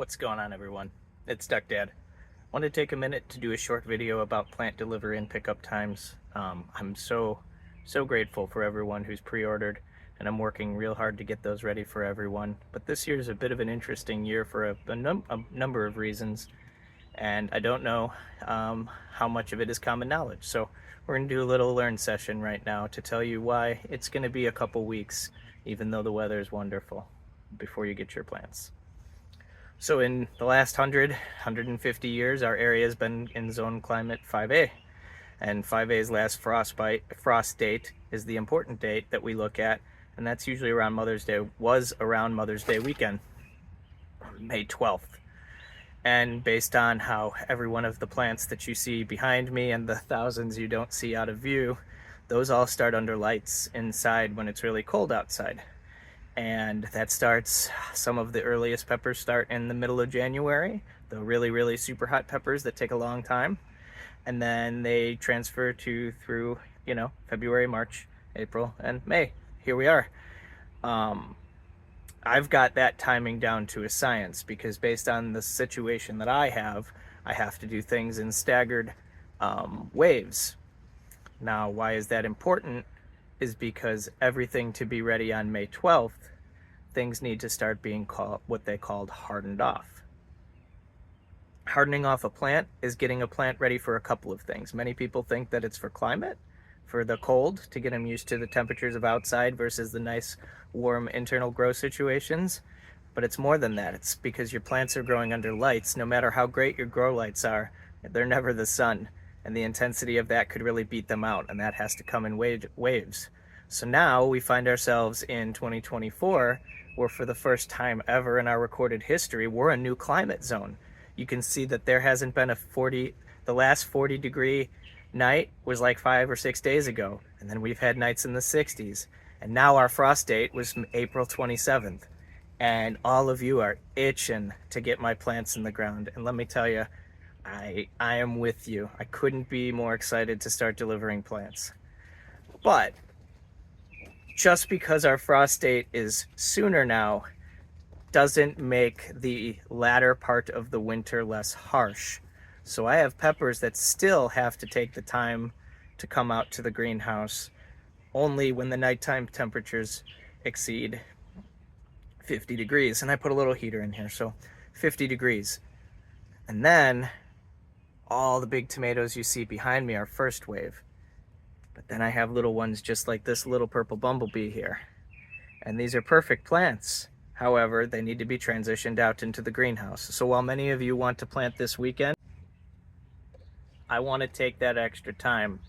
What's going on, everyone? It's Duck Dad. I want to take a minute to do a short video about plant delivery and pickup times. I'm so grateful for everyone who's pre-ordered, and I'm working real hard to get those ready for everyone. But this year is a bit of an interesting year for a number of reasons, and I don't know how much of it is common knowledge. So we're going to do a little learn session right now to tell you why it's going to be a couple weeks, even though the weather is wonderful, before you get your plants. So in the last 150 years, our area has been in zone climate 5A. And 5A's last frost date is the important date that we look at, and that's usually around Mother's Day, was around Mother's Day weekend, May 12th. And based on how every one of the plants that you see behind me and the thousands you don't see out of view, those all start under lights inside when it's really cold outside. And that starts, some of the earliest peppers start in the middle of January, the really super hot peppers that take a long time, and then they transfer through February, March, April, and May. Here we are. I've got that timing down to a science, because based on the situation that I have to do things in staggered waves. Now, why is that important? Is because everything to be ready on May 12th, things need to start being what they called hardened off. Hardening off a plant is getting a plant ready for a couple of things. Many people think that it's for climate, for the cold, to get them used to the temperatures of outside versus the nice warm internal grow situations. But it's more than that. It's because your plants are growing under lights. No matter how great your grow lights are, they're never the sun. And the intensity of that could really beat them out, and that has to come in waves. So now we find ourselves in 2024, where for the first time ever in our recorded history, we're a new climate zone. You can see that there hasn't been the last 40-degree night was like 5 or 6 days ago, and then we've had nights in the 60s. And now our frost date was April 27th. And all of you are itching to get my plants in the ground. And let me tell you, I am with you. I couldn't be more excited to start delivering plants. But just because our frost date is sooner now doesn't make the latter part of the winter less harsh. So I have peppers that still have to take the time to come out to the greenhouse only when the nighttime temperatures exceed 50 degrees. And I put a little heater in here, so 50 degrees. And then all the big tomatoes you see behind me are first wave. But then I have little ones just like this little purple bumblebee here. And these are perfect plants. However, they need to be transitioned out into the greenhouse. So while many of you want to plant this weekend, I want to take that extra time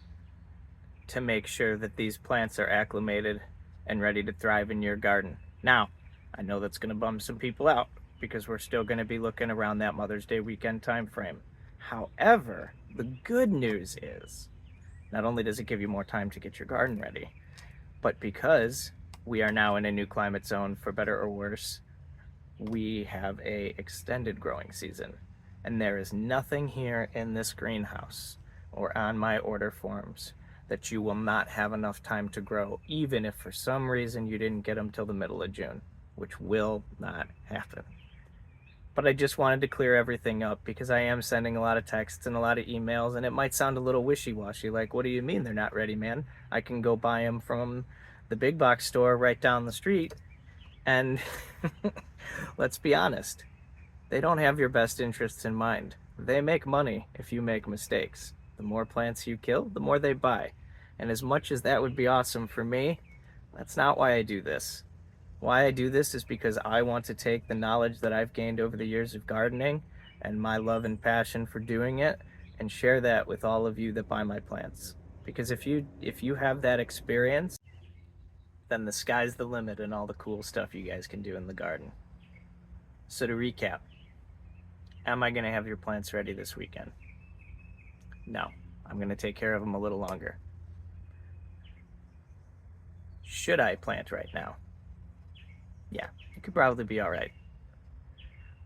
to make sure that these plants are acclimated and ready to thrive in your garden. Now, I know that's going to bum some people out, because we're still going to be looking around that Mother's Day weekend time frame. However, the good news is, not only does it give you more time to get your garden ready, but because we are now in a new climate zone, for better or worse, we have a extended growing season. And there is nothing here in this greenhouse or on my order forms that you will not have enough time to grow, even if for some reason you didn't get them till the middle of June, which will not happen. But I just wanted to clear everything up, because I am sending a lot of texts and a lot of emails, and it might sound a little wishy-washy, like, what do you mean they're not ready, man? I can go buy them from the big box store right down the street, and let's be honest, they don't have your best interests in mind. They make money if you make mistakes. The more plants you kill, the more they buy. And as much as that would be awesome for me, that's not why I do this. Why I do this is because I want to take the knowledge that I've gained over the years of gardening and my love and passion for doing it, and share that with all of you that buy my plants. Because if you have that experience, then the sky's the limit and all the cool stuff you guys can do in the garden. So to recap, am I going to have your plants ready this weekend? No, I'm going to take care of them a little longer. Should I plant right now? Yeah, it could probably be all right.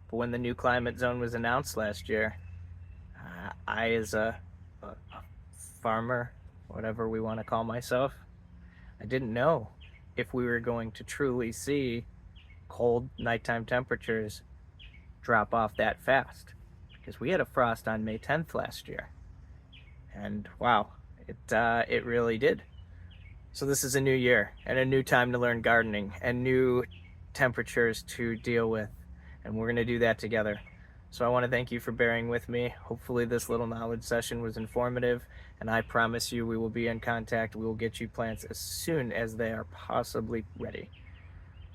But when the new climate zone was announced last year, I, as a farmer, whatever we want to call myself, I didn't know if we were going to truly see cold nighttime temperatures drop off that fast, because we had a frost on May 10th last year, and wow, it really did. So this is a new year and a new time to learn gardening and new temperatures to deal with, and we're going to do that together. So I want to thank you for bearing with me. Hopefully this little knowledge session was informative, and I promise you we will be in contact. We will get you plants as soon as they are possibly ready.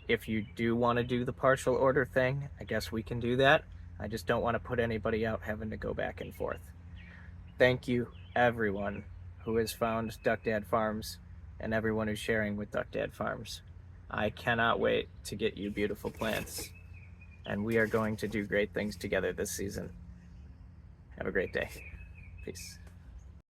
If you do want to do the partial order thing, I guess we can do that. I just don't want to put anybody out having to go back and forth. Thank you, everyone who has found Duck Dad Farms and everyone who's sharing with Duck Dad Farms. I cannot wait to get you beautiful plants, and we are going to do great things together this season. Have a great day. Peace.